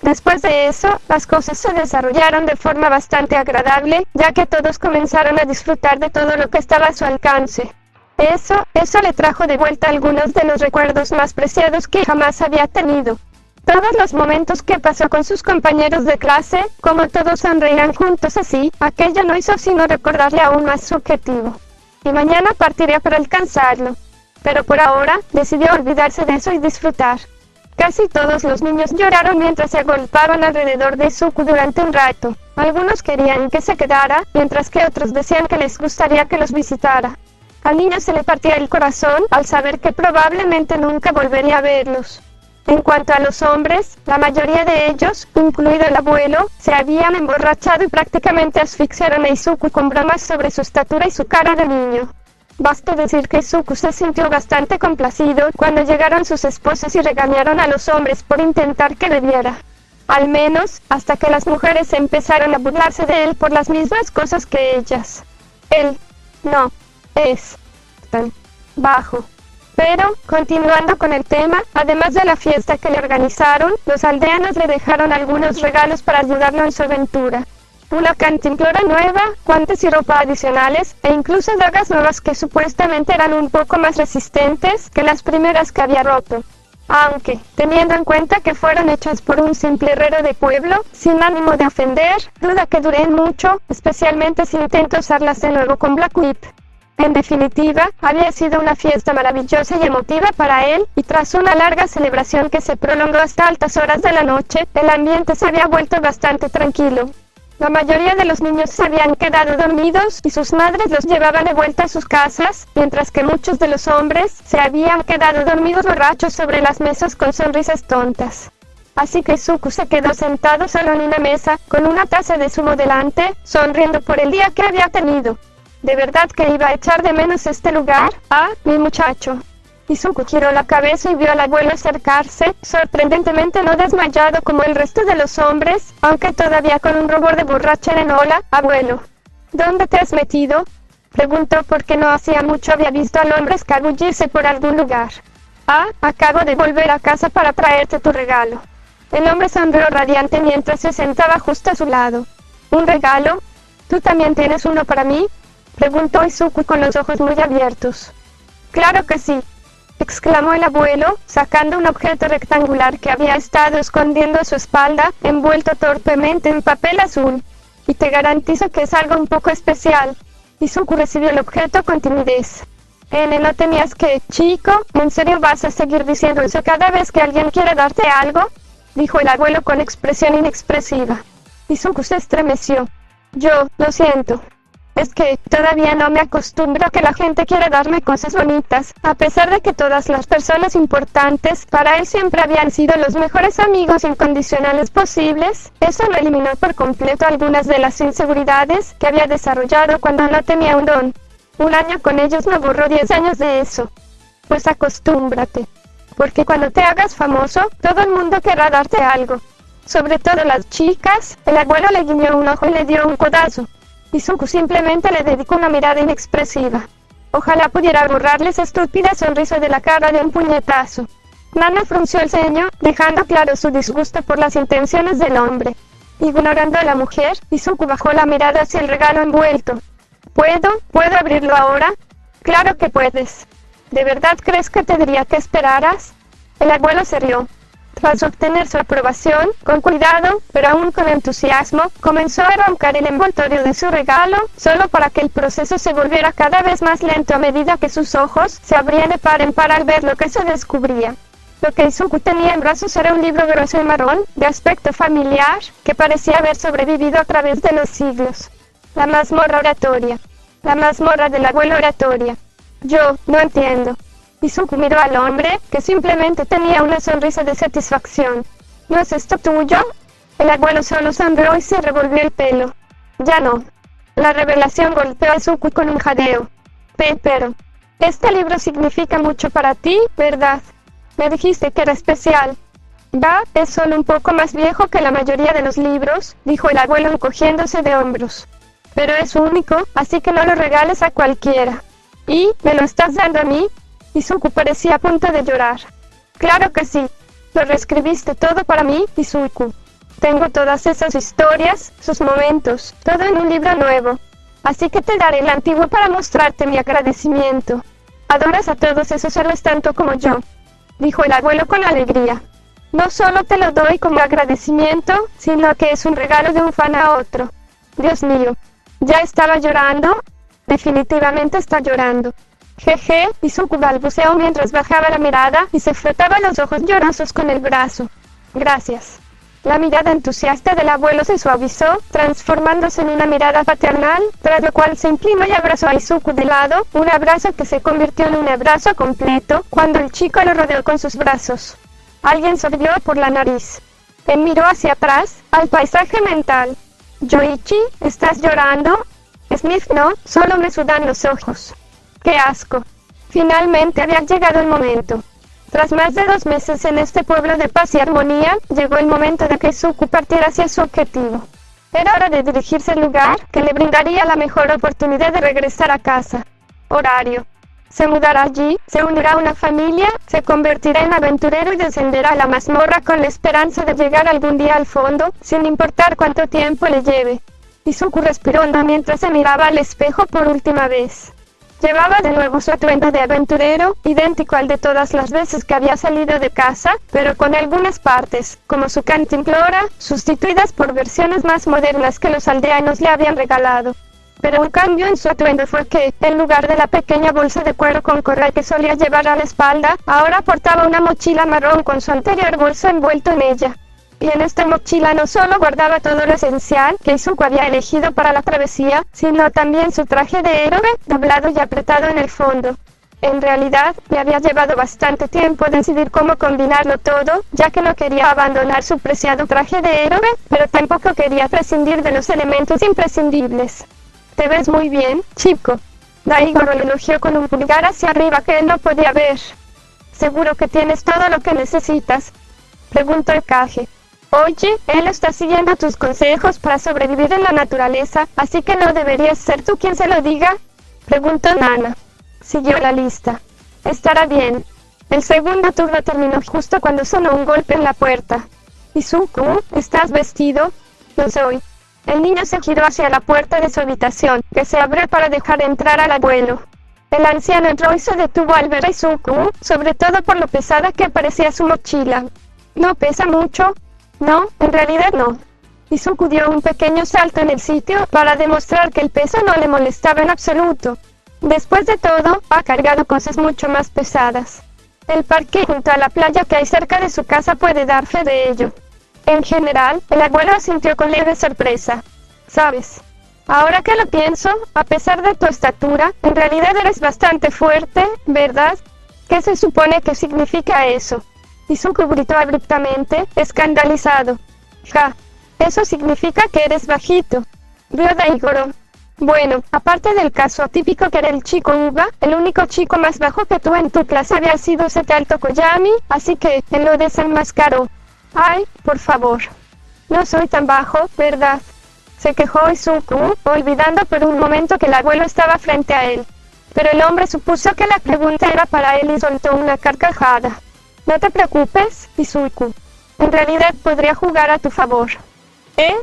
Después de eso, las cosas se desarrollaron de forma bastante agradable, ya que todos comenzaron a disfrutar de todo lo que estaba a su alcance. Eso le trajo de vuelta algunos de los recuerdos más preciados que jamás había tenido. Todos los momentos que pasó con sus compañeros de clase, como todos sonreían juntos así, aquello no hizo sino recordarle aún más su objetivo. Y mañana partiría para alcanzarlo. Pero por ahora, decidió olvidarse de eso y disfrutar. Casi todos los niños lloraron mientras se agolpaban alrededor de Izuku durante un rato. Algunos querían que se quedara, mientras que otros decían que les gustaría que los visitara. Al niño se le partía el corazón al saber que probablemente nunca volvería a verlos. En cuanto a los hombres, la mayoría de ellos, incluido el abuelo, se habían emborrachado y prácticamente asfixiaron a Izuku con bromas sobre su estatura y su cara de niño. Basta decir que Izuku se sintió bastante complacido cuando llegaron sus esposas y regañaron a los hombres por intentar que bebiera. Al menos, hasta que las mujeres empezaron a burlarse de él por las mismas cosas que ellas. Él no es tan bajo. Pero, continuando con el tema, además de la fiesta que le organizaron, los aldeanos le dejaron algunos regalos para ayudarlo en su aventura. Una cantimplora nueva, guantes y ropa adicionales, e incluso dagas nuevas que supuestamente eran un poco más resistentes que las primeras que había roto. Aunque, teniendo en cuenta que fueron hechas por un simple herrero de pueblo, sin ánimo de ofender, duda que duren mucho, especialmente si intento usarlas de nuevo con Blackwood. En definitiva, había sido una fiesta maravillosa y emotiva para él, y tras una larga celebración que se prolongó hasta altas horas de la noche, el ambiente se había vuelto bastante tranquilo. La mayoría de los niños se habían quedado dormidos y sus madres los llevaban de vuelta a sus casas, mientras que muchos de los hombres se habían quedado dormidos borrachos sobre las mesas con sonrisas tontas. Así que Izuku se quedó sentado solo en una mesa, con una taza de zumo delante, sonriendo por el día que había tenido. ¿De verdad que iba a echar de menos este lugar? Ah, mi muchacho. Izuku giró la cabeza y vio al abuelo acercarse, sorprendentemente no desmayado como el resto de los hombres, aunque todavía con un rubor de borrachera en hola. Abuelo, ¿dónde te has metido?, preguntó porque no hacía mucho había visto al hombre escabullirse por algún lugar. Ah, acabo de volver a casa para traerte tu regalo. El hombre sonrió radiante mientras se sentaba justo a su lado. ¿Un regalo? ¿Tú también tienes uno para mí?, preguntó Izuku con los ojos muy abiertos. Claro que sí, exclamó el abuelo, sacando un objeto rectangular que había estado escondiendo a su espalda, envuelto torpemente en papel azul. Y te garantizo que es algo un poco especial. Izuku recibió el objeto con timidez. No tenías que, chico, ¿en serio vas a seguir diciendo eso cada vez que alguien quiere darte algo?, dijo el abuelo con expresión inexpresiva. Izuku se estremeció. Lo siento. Es que todavía no me acostumbro a que la gente quiera darme cosas bonitas, a pesar de que todas las personas importantes para él siempre habían sido los mejores amigos incondicionales posibles. Eso no eliminó por completo algunas de las inseguridades que había desarrollado cuando no tenía un don. Un año con ellos no borró 10 años de eso. Pues acostúmbrate. Porque cuando te hagas famoso, todo el mundo querrá darte algo. Sobre todo las chicas. El abuelo le guiñó un ojo y le dio un codazo. Izuku simplemente le dedicó una mirada inexpresiva. Ojalá pudiera borrarle esa estúpida sonrisa de la cara de un puñetazo. Nana frunció el ceño, dejando claro su disgusto por las intenciones del hombre. Ignorando a la mujer, Izuku bajó la mirada hacia el regalo envuelto. ¿Puedo abrirlo ahora?, Claro que puedes. ¿De verdad crees que te diría que esperaras? El abuelo se rió. Tras obtener su aprobación, con cuidado, pero aún con entusiasmo, comenzó a arrancar el envoltorio de su regalo, solo para que el proceso se volviera cada vez más lento a medida que sus ojos se abrían de par en par al ver lo que se descubría. Lo que Izuku tenía en brazos era un libro grueso y marrón, de aspecto familiar, que parecía haber sobrevivido a través de los siglos. La mazmorra oratoria. La mazmorra del abuelo oratoria. Yo, no entiendo. Izuku miró al hombre, que simplemente tenía una sonrisa de satisfacción. ¿No es esto tuyo? El abuelo solo sonrió y se revolvió el pelo. Ya no. La revelación golpeó a Izuku con un jadeo. Pero, este libro significa mucho para ti, ¿verdad? Me dijiste que era especial. Va, es solo un poco más viejo que la mayoría de los libros, dijo el abuelo encogiéndose de hombros. Pero es único, así que no lo regales a cualquiera. ¿Y, me lo estás dando a mí? Izuku parecía a punto de llorar. Claro que sí. Lo reescribiste todo para mí, Izuku. Tengo todas esas historias, sus momentos, todo en un libro nuevo. Así que te daré el antiguo para mostrarte mi agradecimiento. Adoras a todos esos héroes tanto como yo, dijo el abuelo con alegría. No solo te lo doy como agradecimiento, sino que es un regalo de un fan a otro. Dios mío, ¿ya estaba llorando? Definitivamente está llorando. Jeje, Izuku balbuceó mientras bajaba la mirada y se frotaba los ojos llorosos con el brazo. Gracias. La mirada entusiasta del abuelo se suavizó, transformándose en una mirada paternal, tras lo cual se inclinó y abrazó a Izuku de lado, un abrazo que se convirtió en un abrazo completo, cuando el chico lo rodeó con sus brazos. Alguien sorbió por la nariz. Él miró hacia atrás, al paisaje mental. Yoichi, ¿estás llorando? Sniff no, solo me sudan los ojos. ¡Qué asco! Finalmente había llegado el momento. Tras más de 2 meses en este pueblo de paz y armonía, llegó el momento de que Izuku partiera hacia su objetivo. Era hora de dirigirse al lugar que le brindaría la mejor oportunidad de regresar a casa. Horario. Se mudará allí, se unirá a una familia, se convertirá en aventurero y descenderá a la mazmorra con la esperanza de llegar algún día al fondo, sin importar cuánto tiempo le lleve. Izuku respiró hondo mientras se miraba al espejo por última vez. Llevaba de nuevo su atuendo de aventurero, idéntico al de todas las veces que había salido de casa, pero con algunas partes, como su cantimplora, sustituidas por versiones más modernas que los aldeanos le habían regalado. Pero un cambio en su atuendo fue que, en lugar de la pequeña bolsa de cuero con correa que solía llevar a la espalda, ahora portaba una mochila marrón con su anterior bolso envuelto en ella. Y en esta mochila no solo guardaba todo lo esencial que Izuku había elegido para la travesía, sino también su traje de héroe, doblado y apretado en el fondo. En realidad, le había llevado bastante tiempo decidir cómo combinarlo todo, ya que no quería abandonar su preciado traje de héroe, pero tampoco quería prescindir de los elementos imprescindibles. «Te ves muy bien, chico». Daigoro lo elogió con un pulgar hacia arriba que él no podía ver. «¿Seguro que tienes todo lo que necesitas?», preguntó el Kage. Oye, él está siguiendo tus consejos para sobrevivir en la naturaleza, así que no deberías ser tú quien se lo diga, preguntó Nana. Siguió la lista. Estará bien. El segundo turno terminó justo cuando sonó un golpe en la puerta. Izuku, ¿estás vestido? No soy. El niño se giró hacia la puerta de su habitación, que se abrió para dejar entrar al abuelo. El anciano entró y se detuvo al ver a Izuku, sobre todo por lo pesada que parecía su mochila. ¿No pesa mucho? No, en realidad no. Izuku dio un pequeño salto en el sitio para demostrar que el peso no le molestaba en absoluto. Después de todo, ha cargado cosas mucho más pesadas. El parque junto a la playa que hay cerca de su casa puede dar fe de ello. En general, el abuelo asintió con leve sorpresa. ¿Sabes? Ahora que lo pienso, a pesar de tu estatura, en realidad eres bastante fuerte, ¿verdad? ¿Qué se supone que significa eso? Izuku gritó abruptamente, escandalizado. Ja, eso significa que eres bajito. Rió Daigoro. Bueno, aparte del caso atípico que era el chico Uba, el único chico más bajo que tú en tu clase había sido Setalto Koyami, así que él lo desenmascaró. Ay, por favor. No soy tan bajo, ¿verdad? Se quejó Izuku, olvidando por un momento que el abuelo estaba frente a él. Pero el hombre supuso que la pregunta era para él y soltó una carcajada. No te preocupes, Izuku. En realidad podría jugar a tu favor. ¿Eh?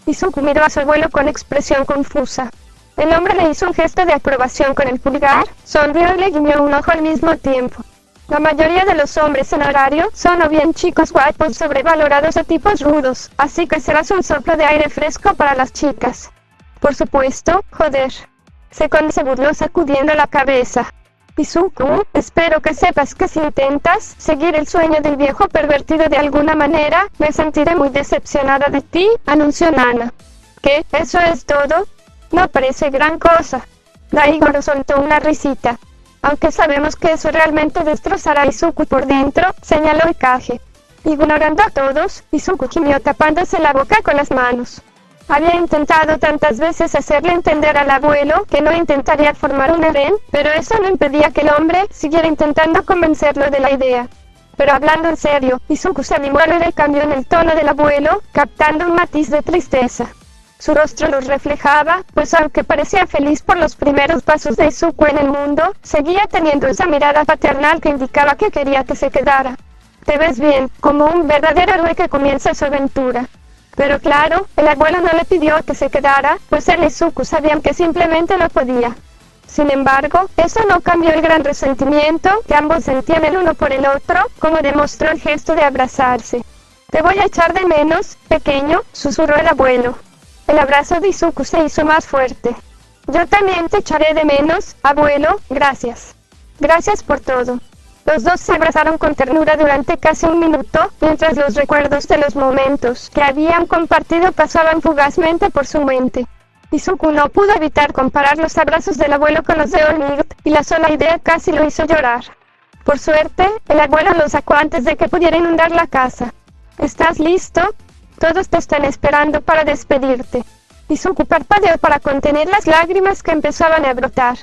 Izuku miró a su abuelo con expresión confusa. El hombre le hizo un gesto de aprobación con el pulgar, sonrió y le guiñó un ojo al mismo tiempo. La mayoría de los hombres en horario son o bien chicos guapos sobrevalorados o tipos rudos, así que serás un soplo de aire fresco para las chicas. Por supuesto, joder. Sekon se burló sacudiendo la cabeza. Izuku, espero que sepas que si intentas seguir el sueño del viejo pervertido de alguna manera, me sentiré muy decepcionada de ti, anunció Nana. ¿Qué? ¿Eso es todo? No parece gran cosa. Daigoro soltó una risita. Aunque sabemos que eso realmente destrozará a Izuku por dentro, señaló Ikage. Ignorando a todos, Izuku gimió tapándose la boca con las manos. Había intentado tantas veces hacerle entender al abuelo que no intentaría formar un harén, pero eso no impedía que el hombre siguiera intentando convencerlo de la idea. Pero hablando en serio, Izuku se animó a ver el cambio en el tono del abuelo, captando un matiz de tristeza. Su rostro los reflejaba, pues aunque parecía feliz por los primeros pasos de Izuku en el mundo, seguía teniendo esa mirada paternal que indicaba que quería que se quedara. Te ves bien, como un verdadero héroe que comienza su aventura. Pero claro, el abuelo no le pidió que se quedara, pues él y Izuku sabían que simplemente no podía. Sin embargo, eso no cambió el gran resentimiento que ambos sentían el uno por el otro, como demostró el gesto de abrazarse. Te voy a echar de menos, pequeño, susurró el abuelo. El abrazo de Izuku se hizo más fuerte. Yo también te echaré de menos, abuelo, gracias. Gracias por todo. Los dos se abrazaron con ternura durante casi un minuto, mientras los recuerdos de los momentos que habían compartido pasaban fugazmente por su mente. Izuku no pudo evitar comparar los abrazos del abuelo con los de Onigt, y la sola idea casi lo hizo llorar. Por suerte, el abuelo lo sacó antes de que pudiera inundar la casa. ¿Estás listo? Todos te están esperando para despedirte. Izuku parpadeó para contener las lágrimas que empezaban a brotar.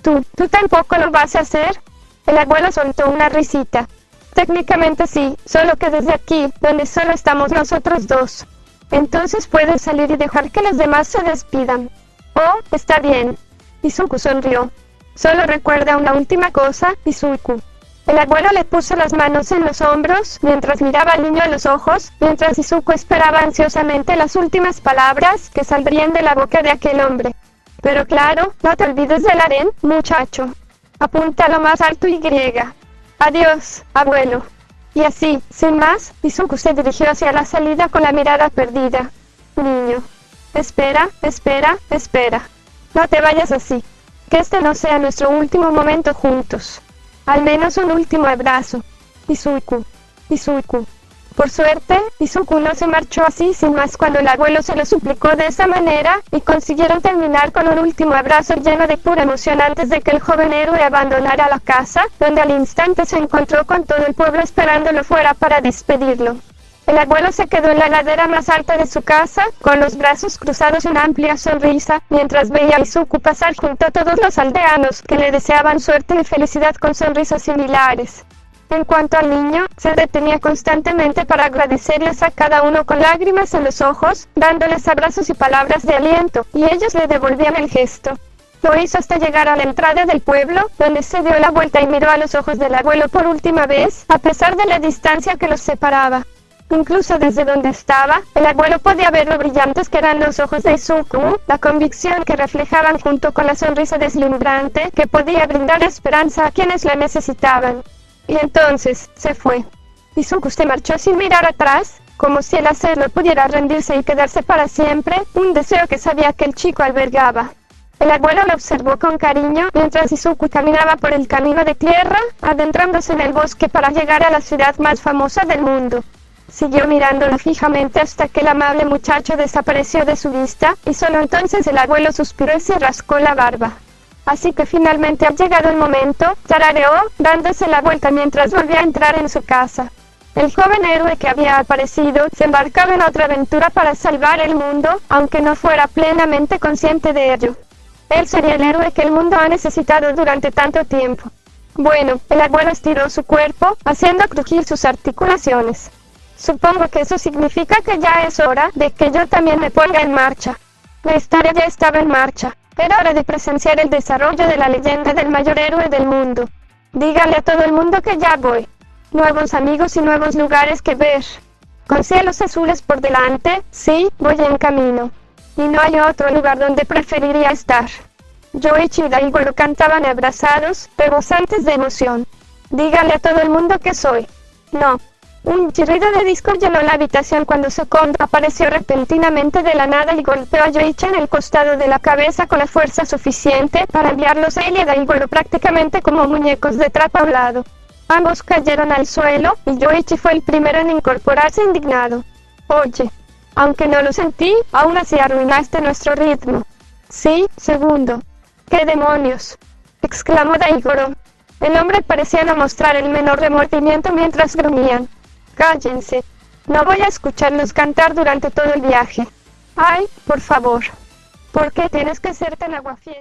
¿Tú tampoco lo vas a hacer? El abuelo soltó una risita. Técnicamente sí, solo que desde aquí, donde solo estamos nosotros dos. Entonces puedes salir y dejar que los demás se despidan. Oh, está bien. Izuku sonrió. Solo recuerda una última cosa, Izuku. El abuelo le puso las manos en los hombros, mientras miraba al niño a los ojos, mientras Izuku esperaba ansiosamente las últimas palabras que saldrían de la boca de aquel hombre. Pero claro, no te olvides del harén, muchacho. Apunta a lo más alto y griega. Adiós, abuelo. Y así, sin más, Izuku se dirigió hacia la salida con la mirada perdida. Niño. Espera. No te vayas así. Que este no sea nuestro último momento juntos. Al menos un último abrazo. Izuku. Por suerte, Izuku no se marchó así sin más cuando el abuelo se lo suplicó de esa manera, y consiguieron terminar con un último abrazo lleno de pura emoción antes de que el joven héroe abandonara la casa, donde al instante se encontró con todo el pueblo esperándolo fuera para despedirlo. El abuelo se quedó en la ladera más alta de su casa, con los brazos cruzados y una amplia sonrisa, mientras veía a Izuku pasar junto a todos los aldeanos que le deseaban suerte y felicidad con sonrisas similares. En cuanto al niño, se detenía constantemente para agradecerles a cada uno con lágrimas en los ojos, dándoles abrazos y palabras de aliento, y ellos le devolvían el gesto. Lo hizo hasta llegar a la entrada del pueblo, donde se dio la vuelta y miró a los ojos del abuelo por última vez, a pesar de la distancia que los separaba. Incluso desde donde estaba, el abuelo podía ver lo brillantes que eran los ojos de Izuku, la convicción que reflejaban junto con la sonrisa deslumbrante que podía brindar esperanza a quienes la necesitaban. Y entonces, se fue. Izuku se marchó sin mirar atrás, como si el hacerlo pudiera rendirse y quedarse para siempre, un deseo que sabía que el chico albergaba. El abuelo lo observó con cariño mientras Izuku caminaba por el camino de tierra, adentrándose en el bosque para llegar a la ciudad más famosa del mundo. Siguió mirándolo fijamente hasta que el amable muchacho desapareció de su vista, y solo entonces el abuelo suspiró y se rascó la barba. Así que finalmente ha llegado el momento, tarareó, dándose la vuelta mientras volvía a entrar en su casa. El joven héroe que había aparecido se embarcaba en otra aventura para salvar el mundo, aunque no fuera plenamente consciente de ello. Él sería el héroe que el mundo ha necesitado durante tanto tiempo. Bueno, el abuelo estiró su cuerpo, haciendo crujir sus articulaciones. Supongo que eso significa que ya es hora de que yo también me ponga en marcha. La historia ya estaba en marcha. Era hora de presenciar el desarrollo de la leyenda del mayor héroe del mundo. Dígale a todo el mundo que ya voy. Nuevos amigos y nuevos lugares que ver. Con cielos azules por delante, sí, voy en camino. y no hay otro lugar donde preferiría estar. Yoichi y Daigoro cantaban abrazados, rebosantes de emoción. Dígale a todo el mundo que soy. No. Un chirrido de disco llenó la habitación cuando Sukon apareció repentinamente de la nada y golpeó a Yoichi en el costado de la cabeza con la fuerza suficiente para enviarlos a él y a Daigoro prácticamente como muñecos de trapo a un lado. Ambos cayeron al suelo, y Yoichi fue el primero en incorporarse indignado. Oye, aunque no lo sentí, aún así arruinaste nuestro ritmo. Sí, segundo. ¿Qué demonios?, exclamó Daigoro. El hombre parecía no mostrar el menor remordimiento mientras gruñían. Cállense. No voy a escucharlos cantar durante todo el viaje. Ay, por favor. ¿Por qué tienes que ser tan aguafiestas?